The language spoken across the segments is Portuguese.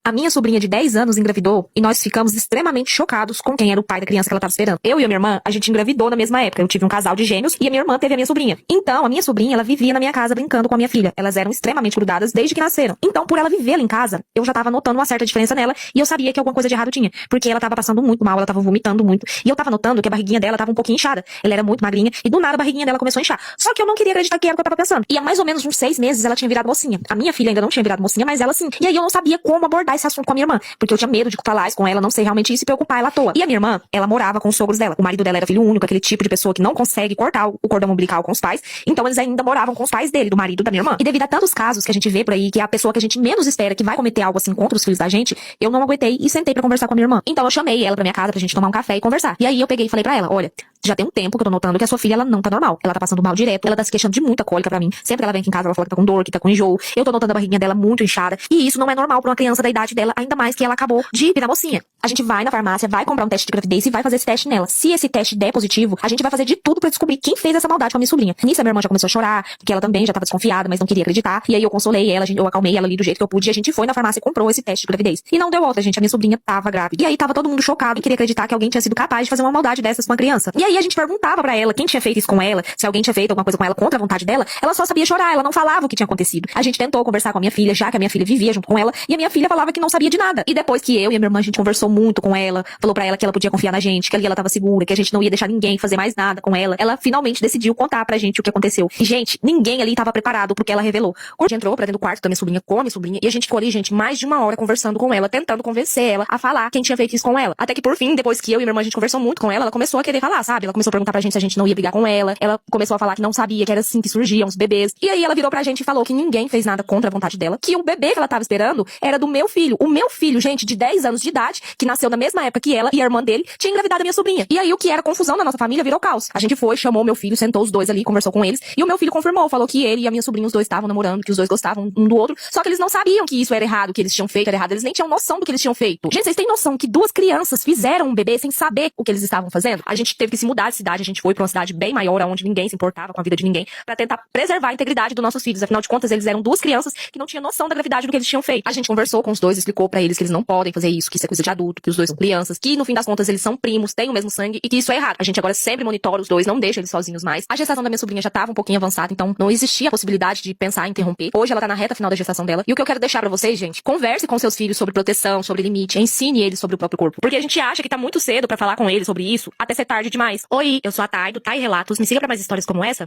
A minha sobrinha de 10 anos engravidou e nós ficamos extremamente chocados com quem era o pai da criança que ela estava esperando. Eu e a minha irmã, a gente engravidou na mesma época. Eu tive um casal de gêmeos e a minha irmã teve a minha sobrinha. Então, a minha sobrinha, ela vivia na minha casa brincando com a minha filha. Elas eram extremamente grudadas desde que nasceram. Então, por ela viver lá em casa, eu já tava notando uma certa diferença nela e eu sabia que alguma coisa de errado tinha. Porque ela tava passando muito mal, ela tava vomitando muito. E eu tava notando que a barriguinha dela tava um pouquinho inchada. Ela era muito magrinha e do nada a barriguinha dela começou a inchar. Só que eu não queria acreditar que era o que eu tava pensando. E há mais ou menos uns 6 meses ela tinha virado mocinha. A minha filha ainda não tinha virado mocinha, mas ela sim. E aí eu não sabia como abordar esse assunto com a minha irmã. Porque eu tinha medo de falar isso com ela, não sei realmente isso e preocupar ela à toa. E a minha irmã, ela morava com os sogros dela. O marido dela era filho único, aquele tipo de pessoa que não consegue cortar o cordão umbilical com os pais. Então eles ainda moravam com os pais dele, do marido da minha irmã. E devido a tantos casos que a gente vê por aí, que é a pessoa que a gente menos espera que vai cometer algo assim contra os filhos da gente, eu não aguentei e sentei pra conversar com a minha irmã. Então eu chamei ela pra minha casa pra gente tomar um café e conversar. E aí eu peguei e falei pra ela, olha, já tem um tempo que eu tô notando que a sua filha, ela não tá normal. Ela tá passando mal direto, ela tá se queixando de muita cólica pra mim. Sempre que ela vem aqui em casa, ela fala que tá com dor, que tá com enjoo. Eu tô notando a barriguinha dela muito inchada. E isso não é normal pra uma criança da idade dela, ainda mais que ela acabou de virar mocinha. A gente vai na farmácia, vai comprar um teste de gravidez e vai fazer esse teste nela. Se esse teste der positivo, a gente vai fazer de tudo pra descobrir quem fez essa maldade com a minha sobrinha. Nisso a minha irmã já começou a chorar, porque ela também já tava desconfiada, mas não queria acreditar. E aí eu consolei ela, eu acalmei ela ali do jeito que eu pude e a gente foi na farmácia e comprou esse teste de gravidez. E não deu outra, gente. A minha sobrinha tava grávida. E aí tava todo mundo chocado e queria acreditar que alguém tinha sido capaz de fazer uma maldade dessas com a criança. E aí a gente perguntava pra ela quem tinha feito isso com ela, se alguém tinha feito alguma coisa com ela contra a vontade dela, ela só sabia chorar, ela não falava o que tinha acontecido. A gente tentou conversar com a minha filha, já que a minha filha vivia junto com ela, e a minha filha falava que não sabia de nada. E depois que eu e a minha irmã, a gente conversou muito com ela, falou pra ela que ela podia confiar na gente, que ali ela tava segura, que a gente não ia deixar ninguém fazer mais nada com ela finalmente decidiu contar pra gente o que aconteceu. E, gente, ninguém ali tava preparado pro que ela revelou. A gente entrou pra dentro do quarto da minha sobrinha com a minha sobrinha, e a gente ficou ali, gente, mais de uma hora conversando com ela, tentando convencer ela a falar quem tinha feito isso com ela. Até que, por fim, depois que eu e minha irmã, a gente conversou muito com ela começou a querer falar, sabe? Ela começou a perguntar pra gente se a gente não ia brigar com ela começou a falar que não sabia que era assim que surgiam os bebês. E aí ela virou pra gente e falou que ninguém fez nada contra a vontade dela, que o bebê que ela tava esperando era do meu filho. O meu filho, gente, de 10 anos de idade, que nasceu na mesma época que ela e a irmã dele, tinha engravidado a minha sobrinha. E aí o que era confusão na nossa família virou caos. A gente foi, chamou meu filho, sentou os dois ali, conversou com eles, e o meu filho confirmou, falou que ele e a minha sobrinha, os dois estavam namorando, que os dois gostavam um do outro, só que eles não sabiam que isso era errado, que eles tinham feito era errado, eles nem tinham noção do que eles tinham feito. Gente, vocês têm noção que 2 crianças fizeram um bebê sem saber o que eles estavam fazendo? A gente teve que se mudar de cidade, a gente foi pra uma cidade bem maior, onde ninguém se importava com a vida de ninguém, pra tentar preservar a integridade dos nossos filhos. Afinal de contas, eles eram 2 crianças que não tinham noção da gravidade do que eles tinham feito. A gente conversou com os dois, explicou pra eles que eles não podem fazer isso, que isso é coisa de adulto, que os dois são crianças, que no fim das contas eles são primos, têm o mesmo sangue e que isso é errado. A gente agora sempre monitora os dois, não deixa eles sozinhos mais. A gestação da minha sobrinha já tava um pouquinho avançada, então não existia a possibilidade de pensar em interromper. Hoje ela tá na reta final da gestação dela. E o que eu quero deixar pra vocês, gente, converse com seus filhos sobre proteção, sobre limite, ensine eles sobre o próprio corpo. Porque a gente acha que tá muito cedo pra falar com eles sobre isso, até ser tarde demais. Oi, eu sou a Thay, do Thay Relatos. Me siga pra mais histórias como essa.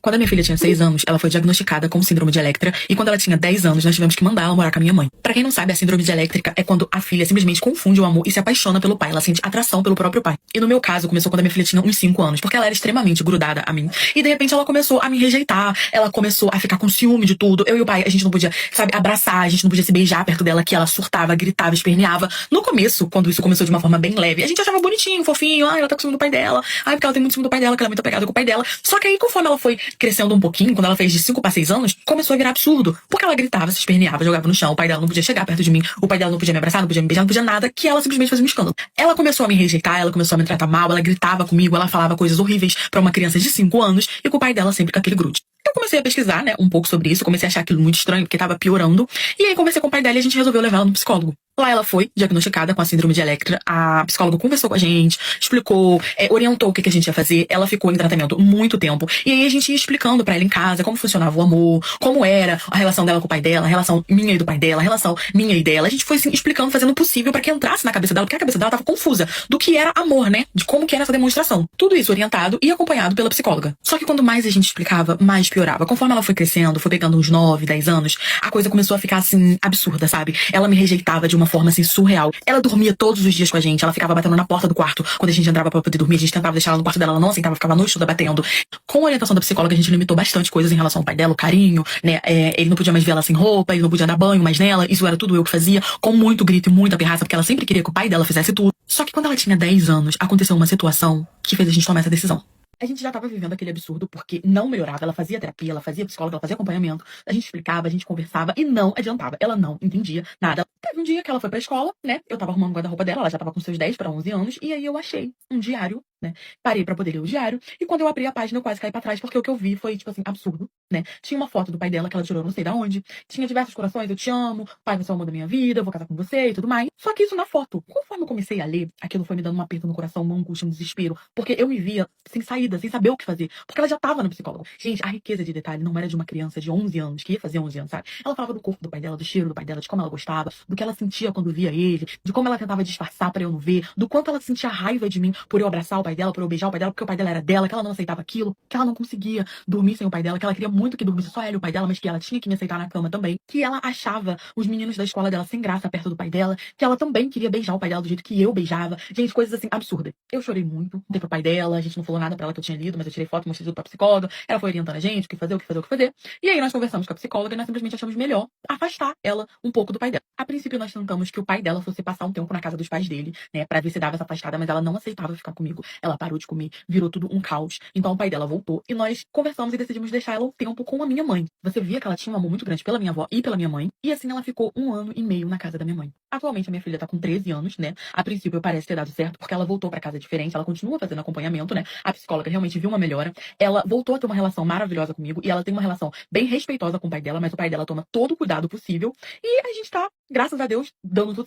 Quando a minha filha tinha 6 anos, ela foi diagnosticada com síndrome de Electra, e quando ela tinha 10 anos, nós tivemos que mandar ela morar com a minha mãe. Pra quem não sabe, a síndrome de Elétrica é quando a filha simplesmente confunde o amor e se apaixona pelo pai, ela sente atração pelo próprio pai. E no meu caso, começou quando a minha filha tinha uns 5 anos, porque ela era extremamente grudada a mim. E de repente ela começou a me rejeitar, ela começou a ficar com ciúme de tudo. Eu e o pai, a gente não podia, sabe, abraçar, a gente não podia se beijar perto dela, que ela surtava, gritava, esperneava. No começo, quando isso começou de uma forma bem leve, a gente achava bonitinho, fofinho, ela tá com ciúme do pai dela, porque ela tem muito ciúme do pai dela, que ela é muito apegada com o pai dela. Só que aí, conforme ela foi crescendo um pouquinho, quando ela fez de 5 para 6 anos, começou a virar absurdo. Porque ela gritava, se esperneava, jogava no chão, o pai dela não podia chegar perto de mim, o pai dela não podia me abraçar, não podia me beijar, não podia nada, que ela simplesmente fazia um escândalo. Ela começou a me rejeitar, ela começou a me tratar mal, ela gritava comigo, ela falava coisas horríveis pra uma criança de 5 anos, e com o pai dela sempre com aquele grude. Eu comecei a pesquisar, né, um pouco sobre isso, comecei a achar aquilo muito estranho, porque tava piorando, e aí conversei com o pai dela e a gente resolveu levar ela no psicólogo. Lá ela foi diagnosticada com a síndrome de Electra, a psicóloga conversou com a gente, explicou, orientou o que a gente ia fazer, ela ficou em tratamento muito tempo, e aí a gente ia explicando pra ela em casa como funcionava o amor, como era a relação dela com o pai dela, a relação minha e do pai dela, a relação minha e dela. A gente foi assim, explicando, fazendo o possível pra que entrasse na cabeça dela, porque a cabeça dela tava confusa do que era amor, né, de como que era essa demonstração. Tudo isso orientado e acompanhado pela psicóloga. Só que quando mais a gente explicava, mais piorava. Conforme ela foi crescendo, foi pegando uns 9, 10 anos, a coisa começou a ficar assim, absurda, sabe? Ela me rejeitava de uma forma assim, surreal. Ela dormia todos os dias com a gente, ela ficava batendo na porta do quarto quando a gente entrava pra poder dormir, a gente tentava deixar ela no quarto dela, ela não aceitava, ficava a noite toda batendo. Com a orientação da psicóloga, a gente limitou bastante coisas em relação ao pai dela, o carinho, né? Ele não podia mais ver ela sem roupa, ele não podia dar banho mais nela, isso era tudo eu que fazia, com muito grito e muita pirraça, porque ela sempre queria que o pai dela fizesse tudo. Só que quando ela tinha 10 anos, aconteceu uma situação que fez a gente tomar essa decisão. A gente já tava vivendo aquele absurdo porque não melhorava. Ela fazia terapia, ela fazia psicóloga, ela fazia acompanhamento. A gente explicava, a gente conversava e não adiantava. Ela não entendia nada. Teve um dia que ela foi pra escola, né? Eu tava arrumando o guarda-roupa dela, ela já tava com seus 10 para 11 anos. E aí eu achei um diário né? Parei pra poder ler o diário, e quando eu abri a página eu quase caí pra trás, porque o que eu vi foi, tipo assim, absurdo, né? Tinha uma foto do pai dela que ela tirou não sei da onde, tinha diversos corações, eu te amo, pai, você é o amor da minha vida, eu vou casar com você e tudo mais. Só que isso na foto. Conforme eu comecei a ler, aquilo foi me dando um aperto no coração, uma angústia, um desespero, porque eu me via sem saída, sem saber o que fazer, porque ela já tava no psicólogo. Gente, a riqueza de detalhe não era de uma criança de 11 anos, que ia fazer 11 anos, sabe? Ela falava do corpo do pai dela, do cheiro do pai dela, de como ela gostava, do que ela sentia quando via ele, de como ela tentava disfarçar pra eu não ver, do quanto ela sentia raiva de mim por eu abraçar o pai dela, por eu beijar o pai dela, porque o pai dela era dela, que ela não aceitava aquilo, que ela não conseguia dormir sem o pai dela, que ela queria muito que dormisse só ela e o pai dela, mas que ela tinha que me aceitar na cama também, que ela achava os meninos da escola dela sem graça perto do pai dela, que ela também queria beijar o pai dela do jeito que eu beijava. Gente, coisas assim absurdas. Eu chorei muito, dei pro pai dela, a gente não falou nada pra ela que eu tinha lido, mas eu tirei foto, mostrei tudo pra psicóloga, ela foi orientando a gente, o que fazer, o que fazer, o que fazer. E aí nós conversamos com a psicóloga e nós simplesmente achamos melhor afastar ela um pouco do pai dela. A princípio nós tentamos que o pai dela fosse passar um tempo na casa dos pais dele, né, pra ver se dava essa afastada, mas ela não aceitava ficar comigo. Ela parou de comer, virou tudo um caos. Então o pai dela voltou e nós conversamos e decidimos deixar ela um tempo com a minha mãe. Você via que ela tinha um amor muito grande pela minha avó e pela minha mãe, e assim ela ficou 1 ano e meio na casa da minha mãe. Atualmente a minha filha tá com 13 anos, né? A princípio parece ter dado certo, porque ela voltou pra casa diferente, ela continua fazendo acompanhamento, né? A psicóloga realmente viu uma melhora. Ela voltou a ter uma relação maravilhosa comigo e ela tem uma relação bem respeitosa com o pai dela, mas o pai dela toma todo o cuidado possível. E a gente tá, graças a Deus, dando tudo